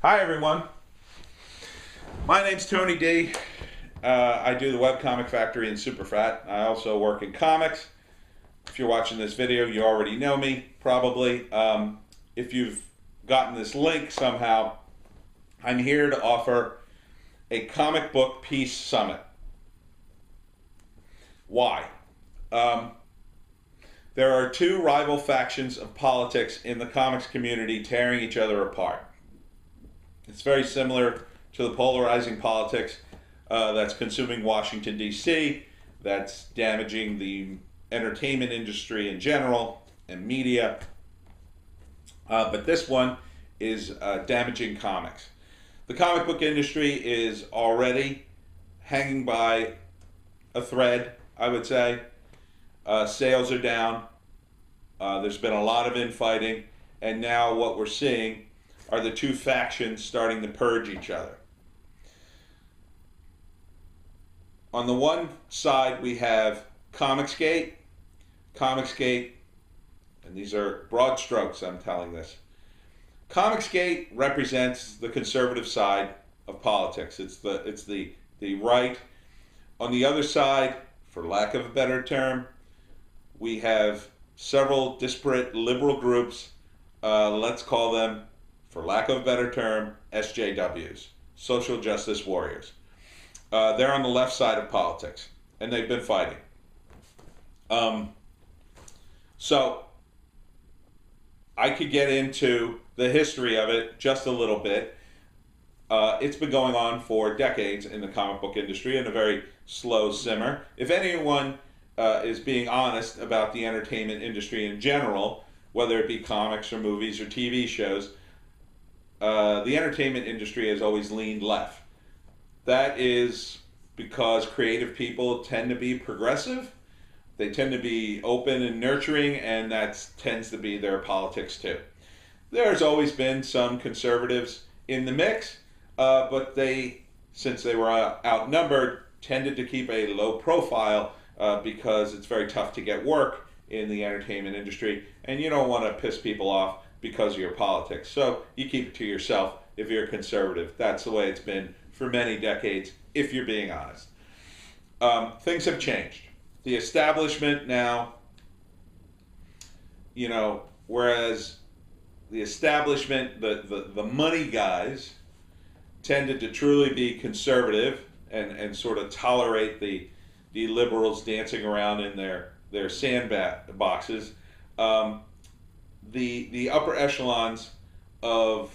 Hi everyone, my name's Tony D. I do the Webcomic Factory in Superfat. I also work in comics. If you're watching this video, you already know me, probably. If you've gotten this link somehow, I'm here to offer a comic book peace summit. Why? There are two rival factions of politics in the comics community tearing each other apart. It's very similar to the polarizing politics that's consuming Washington, D.C., that's damaging the entertainment industry in general and media. But this one is damaging comics. The comic book industry is already hanging by a thread, I would say. Sales are down. There's been a lot of infighting. And now what we're seeing are the two factions starting to purge each other. On the one side, we have Comicsgate, and these are broad strokes, I'm telling this. Comicsgate represents the conservative side of politics. It's the right. On the other side, for lack of a better term, we have several disparate liberal groups. Let's call them, for lack of a better term, SJWs, social justice warriors. They're on the left side of politics, and they've been fighting. So I could get into the history of it just a little bit. It's been going on for decades in the comic book industry in a very slow simmer. If anyone is being honest about the entertainment industry in general, whether it be comics or movies or TV shows, the entertainment industry has always leaned left. That is because creative people tend to be progressive. They tend to be open and nurturing, and that tends to be their politics too. There's always been some conservatives in the mix, but they, since they were outnumbered, tended to keep a low profile because it's very tough to get work in the entertainment industry, and you don't want to piss people off because of your politics. So you keep it to yourself if you're a conservative. That's the way it's been for many decades, if you're being honest. Things have changed. The establishment now, whereas the establishment, the money guys, tended to truly be conservative and sort of tolerate the liberals dancing around in their sandboxes. The upper echelons of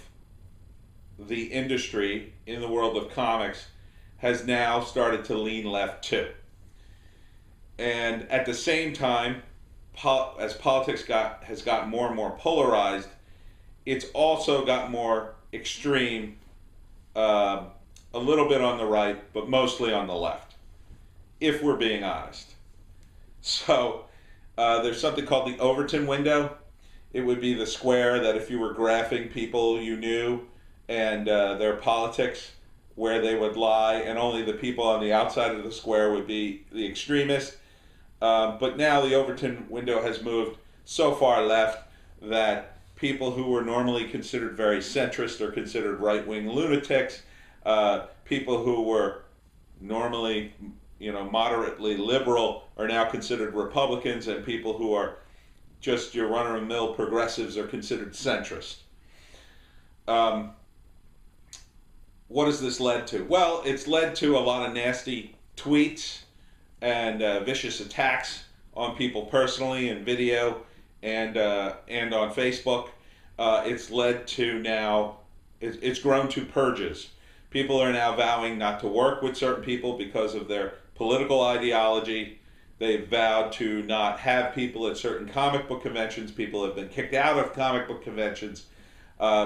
the industry in the world of comics has now started to lean left too. And at the same time, as politics has gotten more and more polarized, it's also got more extreme, a little bit on the right, but mostly on the left, if we're being honest. So there's something called the Overton window. It would be the square that if you were graphing people you knew and their politics, where they would lie, and only the people on the outside of the square would be the extremists. But now the Overton window has moved so far left that people who were normally considered very centrist are considered right-wing lunatics. People who were normally, moderately liberal are now considered Republicans, and people who are just your run-of-the-mill progressives are considered centrist. What has this led to? Well, it's led to a lot of nasty tweets and vicious attacks on people personally in video and on Facebook. It's led to now, it's grown to purges. People are now vowing not to work with certain people because of their political ideology. They've vowed to not have people at certain comic book conventions. People have been kicked out of comic book conventions.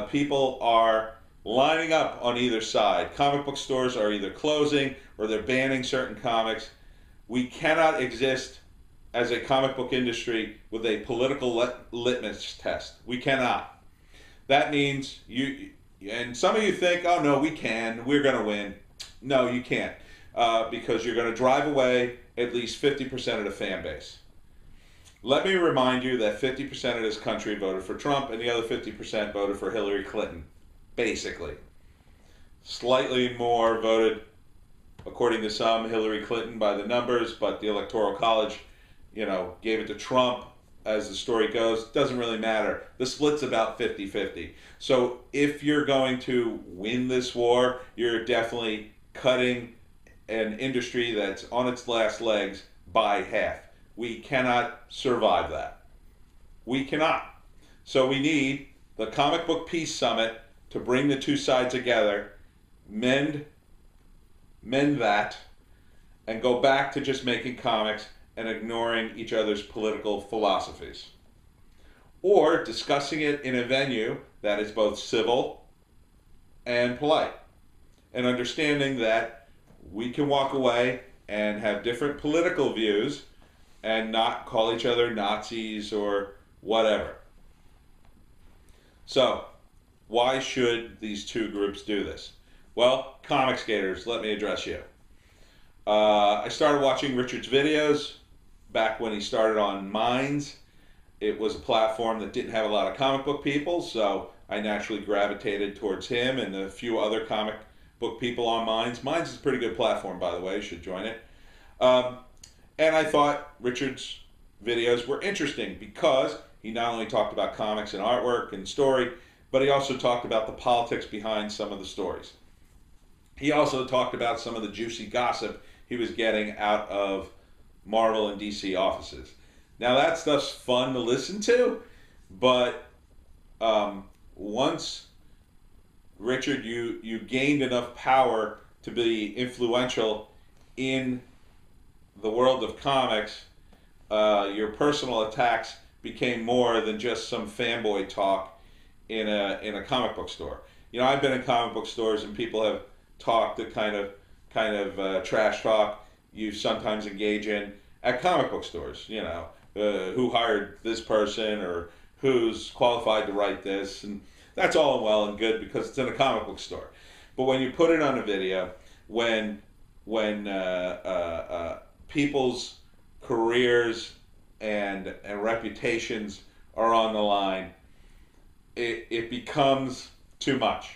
People are lining up on either side. Comic book stores are either closing or they're banning certain comics. We cannot exist as a comic book industry with a political litmus test. We cannot. That means and some of you think, oh no, we can, we're going to win. No, you can't, because you're going to drive away at least 50% of the fan base. Let me remind you that 50% of this country voted for Trump and the other 50% voted for Hillary Clinton. basically. Slightly more voted, according to some, Hillary Clinton by the numbers, but the Electoral College, gave it to Trump. As the story goes, doesn't really matter. The split's about 50-50. So if you're going to win this war, you're definitely cutting an industry that's on its last legs by half. We cannot survive that. We cannot. So we need the Comic Book Peace Summit to bring the two sides together, mend that, and go back to just making comics and ignoring each other's political philosophies. Or discussing it in a venue that is both civil and polite. And understanding that we can walk away and have different political views and not call each other Nazis or whatever. So, why should these two groups do this? Well, comic skaters, let me address you. I started watching Richard's videos back when he started on Minds. It was a platform that didn't have a lot of comic book people, so I naturally gravitated towards him and a few other comic book people on Minds. Minds is a pretty good platform, by the way. You should join it. And I thought Richard's videos were interesting because he not only talked about comics and artwork and story, but he also talked about the politics behind some of the stories. He also talked about some of the juicy gossip he was getting out of Marvel and DC offices. Now that stuff's fun to listen to, but once Richard, you gained enough power to be influential in the world of comics, your personal attacks became more than just some fanboy talk in a comic book store. I've been in comic book stores and people have talked the kind of trash talk you sometimes engage in at comic book stores. Who hired this person or who's qualified to write this, and that's all well and good because it's in a comic book store. But when you put it on a video, when people's careers and reputations are on the line, it becomes too much.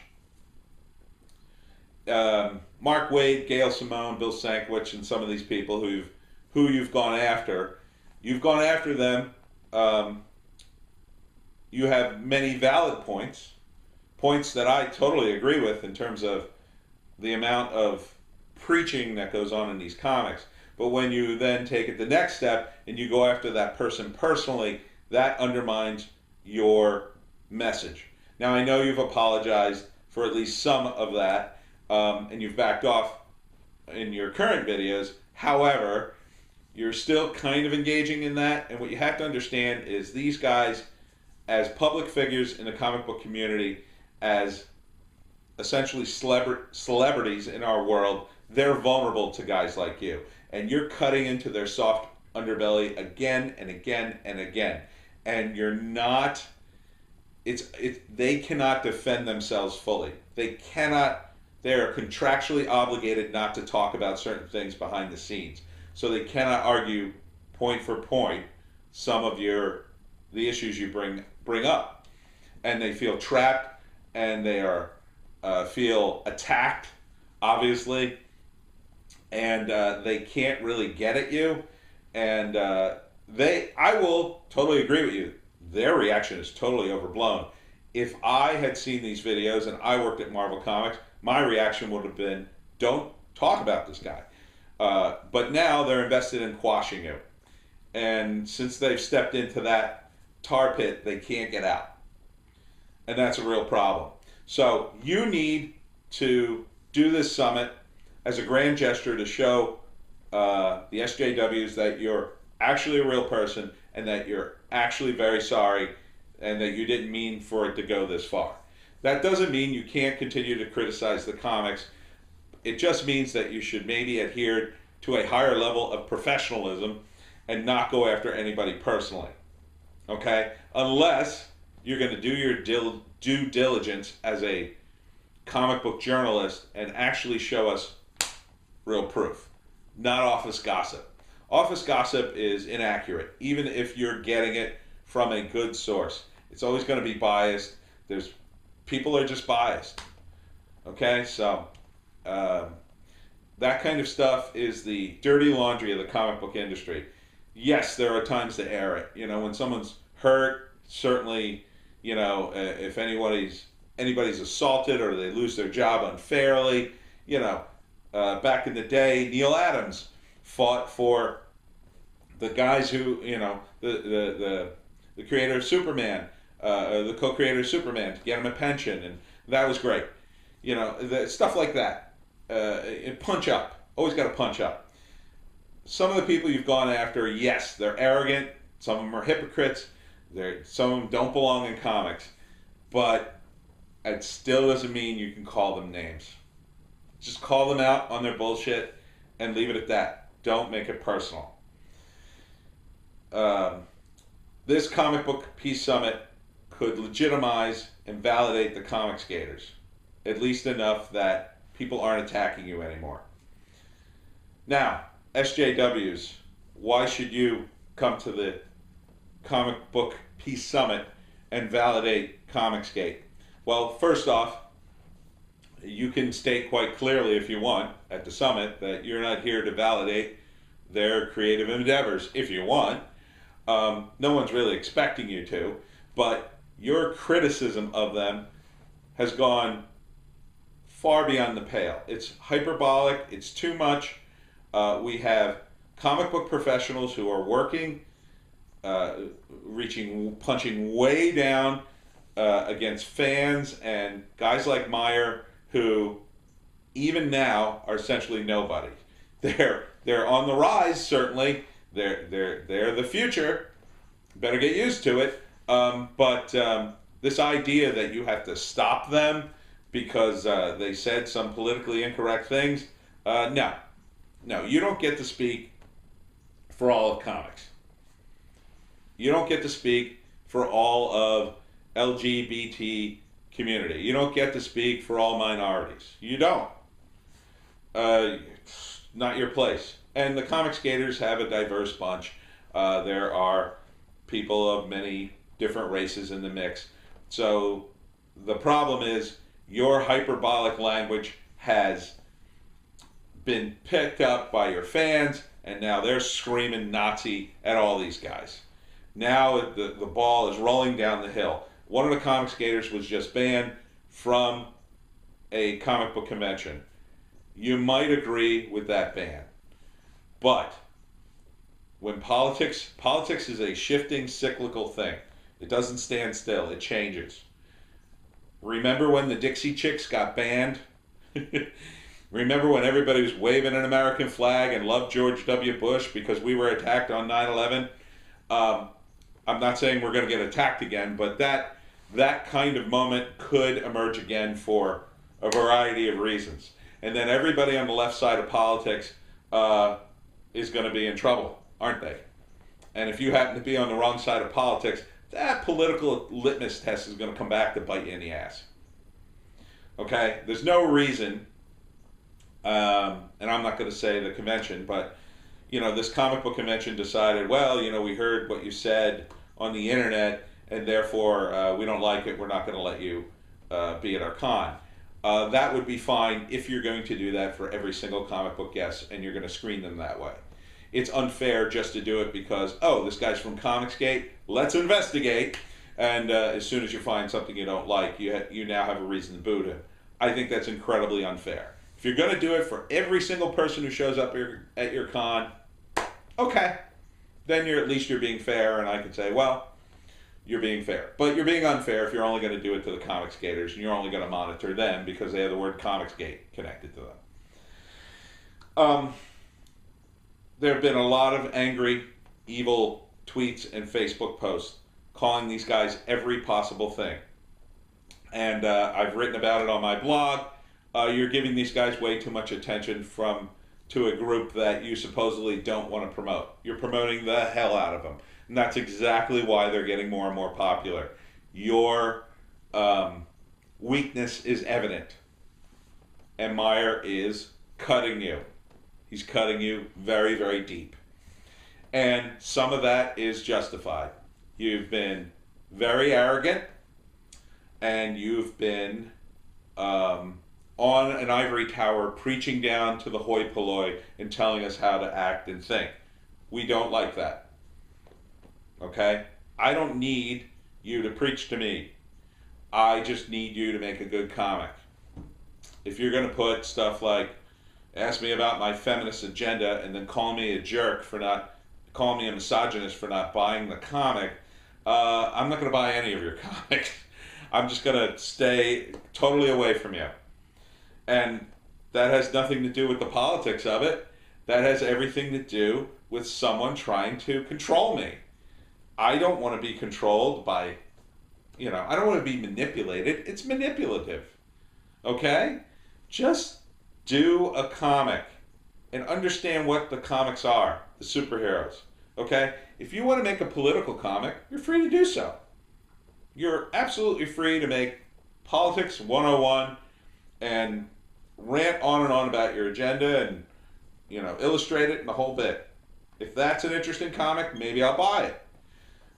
Mark Waid, Gail Simone, Bill Sankwich, and some of these people who you've gone after them. You have many valid points that I totally agree with in terms of the amount of preaching that goes on in these comics. But when you then take it the next step and you go after that person personally, that undermines your message. Now, I know you've apologized for at least some of that, and you've backed off in your current videos. However, you're still kind of engaging in that, and what you have to understand is these guys, as public figures in the comic book community, as essentially celebrities in our world, they're vulnerable to guys like you. And you're cutting into their soft underbelly again and again and again. And you're not, they cannot defend themselves fully. They are contractually obligated not to talk about certain things behind the scenes. So they cannot argue point for point some of the issues you bring up. And they feel trapped, and they feel attacked, obviously, and they can't really get at you. And I will totally agree with you. Their reaction is totally overblown. If I had seen these videos and I worked at Marvel Comics, my reaction would have been, don't talk about this guy. But now they're invested in quashing you. And since they've stepped into that tar pit, they can't get out. And that's a real problem. So you need to do this summit as a grand gesture to show the SJWs that you're actually a real person and that you're actually very sorry and that you didn't mean for it to go this far. That doesn't mean you can't continue to criticize the comics. It just means that you should maybe adhere to a higher level of professionalism and not go after anybody personally. Okay? Unless you're going to do your due diligence as a comic book journalist and actually show us real proof, not office gossip. Office gossip is inaccurate, even if you're getting it from a good source. It's always going to be biased. There's People are just biased. Okay, so that kind of stuff is the dirty laundry of the comic book industry. Yes, there are times to air it. You know, when someone's hurt, certainly, you know, if anybody's assaulted or they lose their job unfairly, you know, back in the day, Neil Adams fought for the guys who, you know, the creator of Superman, the co-creator of Superman, to get him a pension, and that was great. You know, stuff like that. Punch up. Always got to punch up. Some of the people you've gone after, yes, they're arrogant. Some of them are hypocrites. Some of them don't belong in comics. But it still doesn't mean you can call them names. Just call them out on their bullshit and leave it at that. Don't make it personal. This comic book Peace Summit could legitimize and validate the comic skaters, at least enough that people aren't attacking you anymore. Now, SJWs, why should you come to the comic book Peace Summit and validate Comicsgate? Well, first off, you can state quite clearly if you want at the summit that you're not here to validate their creative endeavors if you want. No one's really expecting you to, but your criticism of them has gone far beyond the pale. It's hyperbolic, it's too much. We have comic book professionals who are working, punching way down against fans and guys like Meyer who even now are essentially nobody. They're on the rise, certainly. They're the future. Better get used to it. But this idea that you have to stop them because they said some politically incorrect things, no, you don't get to speak for all of comics. You don't get to speak for all of LGBT community. You don't get to speak for all minorities. You don't. Not your place. And the comic skaters have a diverse bunch. There are people of many different races in the mix. So the problem is your hyperbolic language has been picked up by your fans, and now they're screaming Nazi at all these guys. Now the ball is rolling down the hill. One of the comic skaters was just banned from a comic book convention. You might agree with that ban. But when politics is a shifting, cyclical thing. It doesn't stand still. It changes. Remember when the Dixie Chicks got banned? Remember when everybody was waving an American flag and loved George W. Bush because we were attacked on 9/11? I'm not saying we're going to get attacked again, but that kind of moment could emerge again for a variety of reasons. And then everybody on the left side of politics is going to be in trouble, aren't they? And if you happen to be on the wrong side of politics, that political litmus test is going to come back to bite you in the ass. Okay? There's no reason, and I'm not going to say the convention, but this comic book convention decided, well, we heard what you said on the internet, and therefore we don't like it. We're not going to let you be at our con. That would be fine if you're going to do that for every single comic book guest, and you're going to screen them that way. It's unfair just to do it because, this guy's from Comicsgate, let's investigate, and as soon as you find something you don't like, you now have a reason to boot him. I think that's incredibly unfair. If you're going to do it for every single person who shows up at your con, okay, then at least you're being fair, and I can say, well, you're being fair. But you're being unfair if you're only going to do it to the comic skaters, and you're only going to monitor them because they have the word Comicsgate connected to them. There have been a lot of angry, evil tweets and Facebook posts calling these guys every possible thing. And I've written about it on my blog. You're giving these guys way too much attention to a group that you supposedly don't want to promote. You're promoting the hell out of them. And that's exactly why they're getting more and more popular. Your weakness is evident. And Meyer is cutting you. He's cutting you very, very deep. And some of that is justified. You've been very arrogant. and you've been on an ivory tower preaching down to the hoi polloi and telling us how to act and think. We don't like that. Okay? I don't need you to preach to me. I just need you to make a good comic. If you're going to put stuff like, ask me about my feminist agenda and then call me a jerk for not, call me a misogynist for not buying the comic, I'm not going to buy any of your comics. I'm just going to stay totally away from you. And that has nothing to do with the politics of it. That has everything to do with someone trying to control me. I don't want to be controlled by, I don't want to be manipulated. It's manipulative. Okay? Just do a comic and understand what the comics are, the superheroes. Okay? If you want to make a political comic, you're free to do so. You're absolutely free to make Politics 101 and rant on and on about your agenda and, illustrate it and the whole bit. If that's an interesting comic, maybe I'll buy it.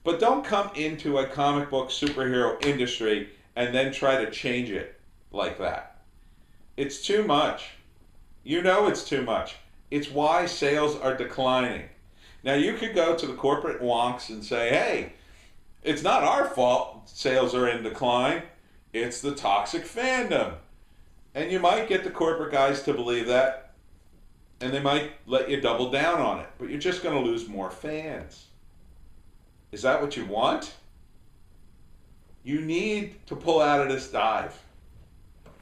But don't come into a comic book superhero industry and then try to change it like that. It's too much. It's too much. It's why sales are declining. Now, you could go to the corporate wonks and say, hey, it's not our fault sales are in decline. It's the toxic fandom. And you might get the corporate guys to believe that, and they might let you double down on it, but you're just going to lose more fans. Is that what you want? You need to pull out of this dive.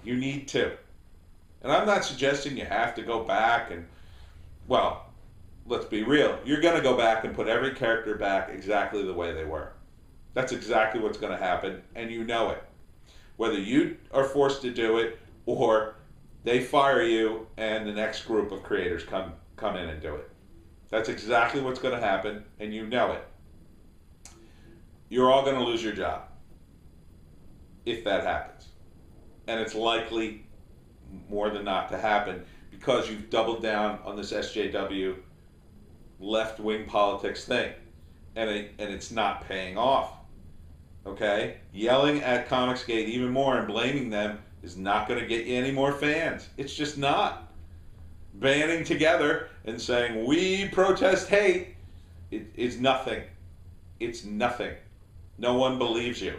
You need to. And I'm not suggesting you have to go back and, well, let's be real. You're going to go back and put every character back exactly the way they were. That's exactly what's going to happen, and you know it. Whether you are forced to do it or they fire you and the next group of creators come in and do it. That's exactly what's going to happen, and you know it. You're all going to lose your job if that happens. And it's likely more than not to happen because you've doubled down on this SJW left-wing politics thing. And it's not paying off. Okay? Yelling at Comicsgate even more and blaming them is not going to get you any more fans. It's just not. Banding together and saying, we protest hate, it's nothing. It's nothing. No one believes you.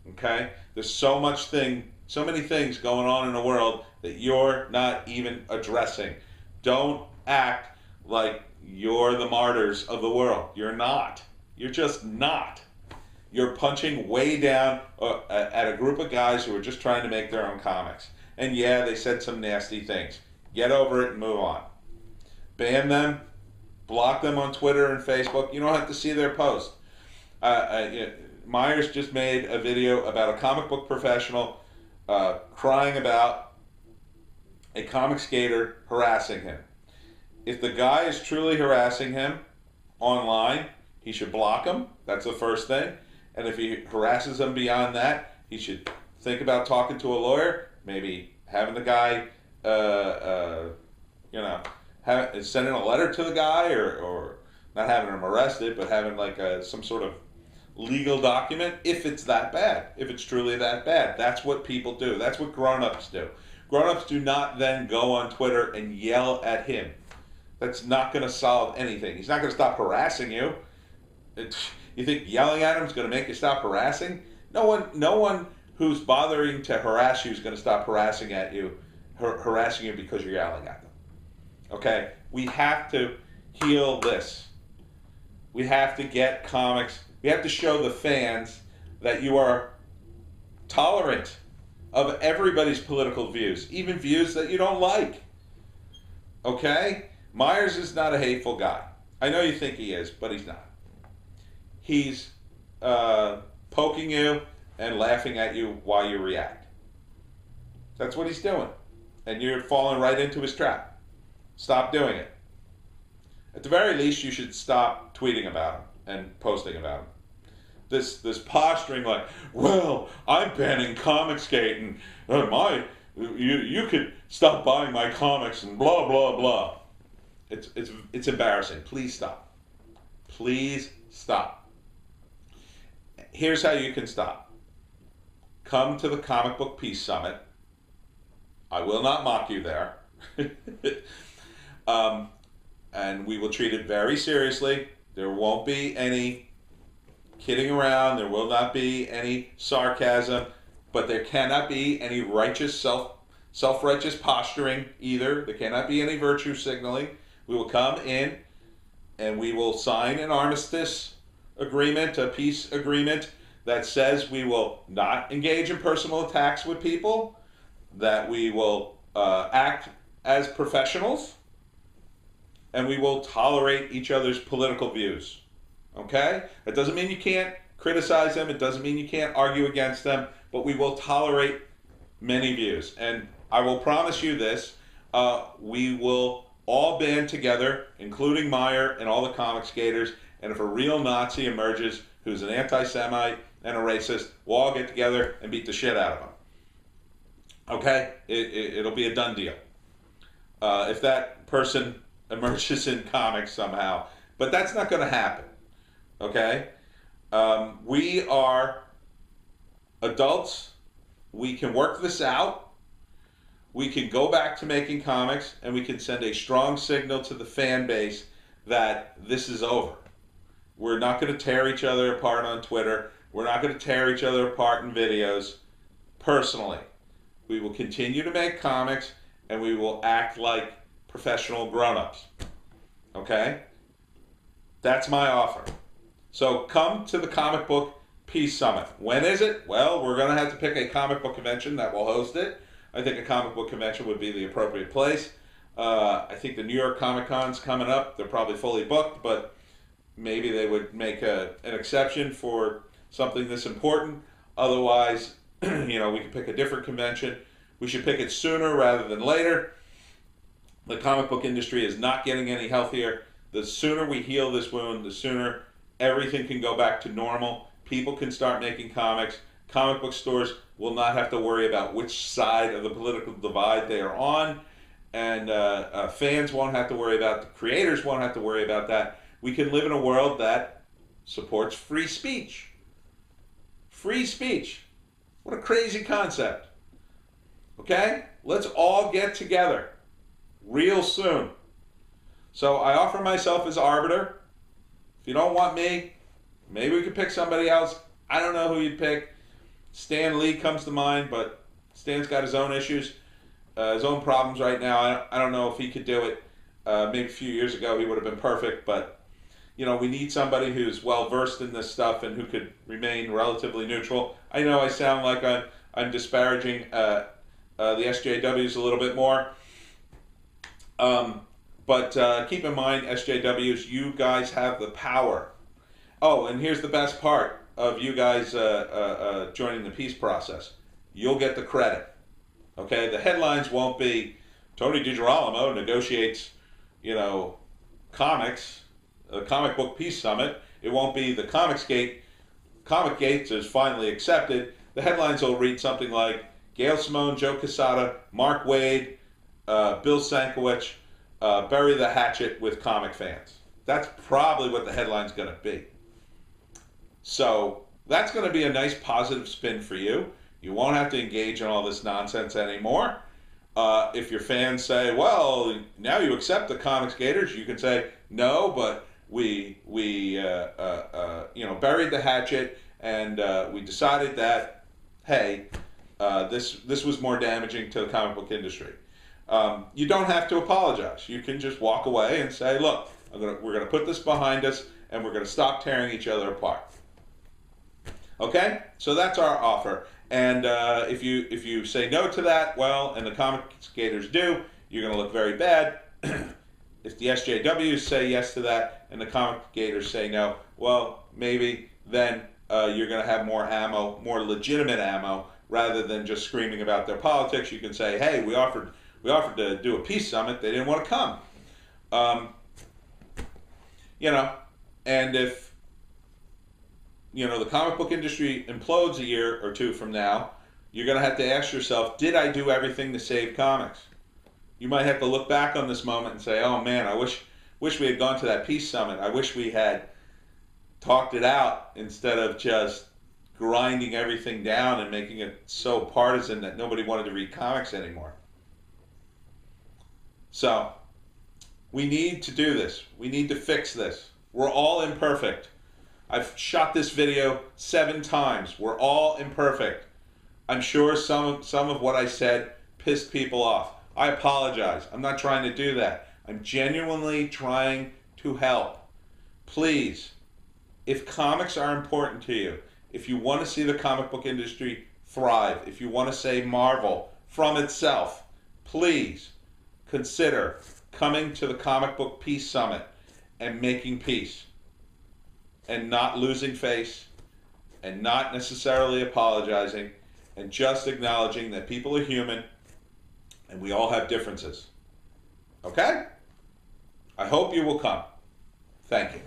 Okay? There's so many things going on in the world that you're not even addressing. Don't act like you're the martyrs of the world. You're not. You're just not. You're punching way down at a group of guys who are just trying to make their own comics. And yeah, they said some nasty things. Get over it and move on. Ban them. Block them on Twitter and Facebook. You don't have to see their post. Myers just made a video about a comic book professional crying about a comic skater harassing him. If the guy is truly harassing him online, he should block him. That's the first thing. And if he harasses him beyond that, he should think about talking to a lawyer, maybe having the guy, sending a letter to the guy or not having him arrested, but having like some sort of legal document if it's that bad, if it's truly that bad. That's what people do. That's what grown-ups do. Grown-ups do not then go on Twitter and yell at him. That's not going to solve anything. He's not going to stop harassing you. You think yelling at him is going to make you stop harassing? No one who's bothering to harass you is going to stop harassing you because you're yelling at them. Okay? We have to heal this. We have to get comics. We have to show the fans that you are tolerant of everybody's political views, even views that you don't like. Okay? Myers is not a hateful guy. I know you think he is, but he's not. He's poking you and laughing at you while you react. That's what he's doing. And you're falling right into his trap. Stop doing it. At the very least, you should stop tweeting about him and posting about him. This posturing like, well, I'm banning Comicsgate and you could stop buying my comics and blah blah blah. It's embarrassing. Please stop. Please stop. Here's how you can stop. come to the Comic Book Peace Summit. I will not mock you there. And we will treat it very seriously. There won't be any kidding around. There will not be any sarcasm. But there cannot be any self-righteous posturing either. There cannot be any virtue signaling. We will come in and we will sign an armistice agreement, a peace agreement that says we will not engage in personal attacks with people, that we will act as professionals, and we will tolerate each other's political views. Okay? That doesn't mean you can't criticize them. It doesn't mean you can't argue against them, but we will tolerate many views. And I will promise you this, we will all band together, including Meyer and all the comic skaters, and if a real Nazi emerges who's an anti-Semite and a racist, we'll all get together and beat the shit out of him. Okay? It'll be a done deal. If that person emerges in comics somehow. But that's not going to happen. Okay? We are adults. We can work this out. We can go back to making comics, and we can send a strong signal to the fan base that this is over. We're not going to tear each other apart on Twitter. We're not going to tear each other apart in videos. Personally, we will continue to make comics, and we will act like professional grown-ups. Okay? That's my offer. So come to the Comic Book Peace Summit. When is it? Well, we're going to have to pick a comic book convention that will host it. I think a comic book convention would be the appropriate place. I think the New York Comic Con's coming up. They're probably fully booked, but maybe they would make an exception for something this important. Otherwise, we could pick a different convention. We should pick it sooner rather than later. The comic book industry is not getting any healthier. The sooner we heal this wound, the sooner everything can go back to normal. People can start making comics. Comic book stores will not have to worry about which side of the political divide they are on. And fans won't have to worry about it. The creators won't have to worry about that. We can live in a world that supports free speech. Free speech. What a crazy concept. Okay? Let's all get together real soon. So I offer myself as arbiter. If you don't want me, maybe we could pick somebody else. I don't know who you'd pick. Stan Lee comes to mind, but Stan's got his own issues, his own problems right now. I don't know if he could do it. Maybe a few years ago he would have been perfect, but we need somebody who's well versed in this stuff and who could remain relatively neutral. I know I sound like I'm disparaging the SJWs a little bit more, but keep in mind, SJWs, you guys have the power. Oh, and here's the best part of you guys joining the peace process. You'll get the credit. Okay, the headlines won't be Tony DiGerolamo negotiates, comics, a comic book peace summit. It won't be the Comic Gates is finally accepted. The headlines will read something like Gail Simone, Joe Quesada, Mark Waid, Bill Sienkiewicz, bury the hatchet with comic fans. That's probably what the headline's going to be. So that's going to be a nice positive spin for you. You won't have to engage in all this nonsense anymore. If your fans say, well, now you accept the comics gators, you can say, no, but we buried the hatchet and we decided that, hey, this was more damaging to the comic book industry. You don't have to apologize. You can just walk away and say, look, we're going to put this behind us and we're going to stop tearing each other apart. Okay? So that's our offer. And if you say no to that, well, and the comic skaters do, you're going to look very bad. If the SJWs say yes to that and the comic gators say no, well, maybe then you're going to have more ammo, more legitimate ammo, rather than just screaming about their politics. You can say, hey, we offered to do a peace summit. They didn't want to come. And if the comic book industry implodes a year or two from now, you're going to have to ask yourself, did I do everything to save comics? You might have to look back on this moment and say, oh man, I wish we had gone to that peace summit. I wish we had talked it out instead of just grinding everything down and making it so partisan that nobody wanted to read comics anymore. So, we need to do this. We need to fix this. We're all imperfect. I've shot this video 7 times. We're all imperfect. I'm sure some of what I said pissed people off. I apologize. I'm not trying to do that. I'm genuinely trying to help. Please, if comics are important to you, if you want to see the comic book industry thrive, if you want to save Marvel from itself, please consider coming to the Comic Book Peace Summit and making peace. And not losing face, and not necessarily apologizing, and just acknowledging that people are human and we all have differences. Okay? I hope you will come. Thank you.